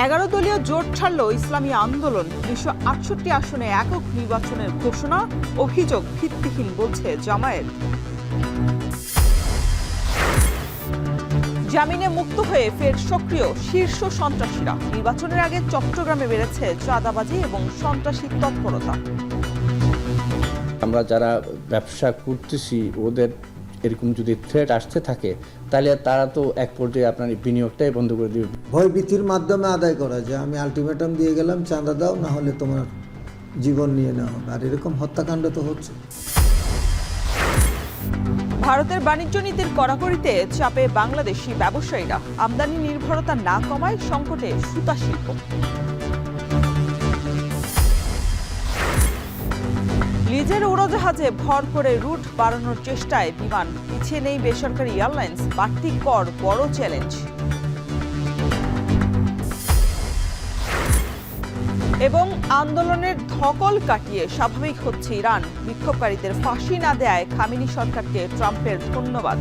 11 দলীয় জোট ছাড়ল ইসলামী আন্দোলন। 268 আসনে একক নির্বাচনের ঘোষণা, অভিযোগ ভিত্তিহীন বলছে জামায়াত। জামিনে মুক্ত হয়ে ফের সক্রিয় শীর্ষ সন্ত্রাসীরা। নির্বাচনের আগে চট্টগ্রামে বেড়েছে চাঁদাবাজি এবং সন্ত্রাসী তৎপরতা। আমরা যারা ব্যবসা করতেছি ওদের এরকম যদি থ্রেট আসতে থাকে তাহলে তারা তো এক পর্যায়ে আপনার বিনিয়োগটাই বন্ধ করে দিবে। ভয়ভীতির মাধ্যমে আদায় করা যায়, আমি আলটিমেটাম দিয়ে গেলাম চাঁদা দাও, না হলে তোমার জীবন নিয়ে নেওয়া হবে। আর এরকম হত্যাকাণ্ড তো হচ্ছে। ভারতের বাণিজ্য নীতির কড়াকড়িতে চাপে বাংলাদেশি ব্যবসায়ীরা। আমদানি নির্ভরতা না কমায় সংকটে সুতা শিল্প। লিজের উড়োজাহাজে ভর করে রুট বাড়ানোর চেষ্টায় বিমান। পিছিয়ে নেই বেসরকারি এয়ারলাইন্স। বাড়তি কর বড় চ্যালেঞ্জ। এবং আন্দোলনের ধকল কাটিয়ে স্বাভাবিক হচ্ছে ইরান। বিক্ষোভকারীদের ফাঁসি না দেয়ায় খামেনি সরকারকে ট্রাম্পের ধন্যবাদ।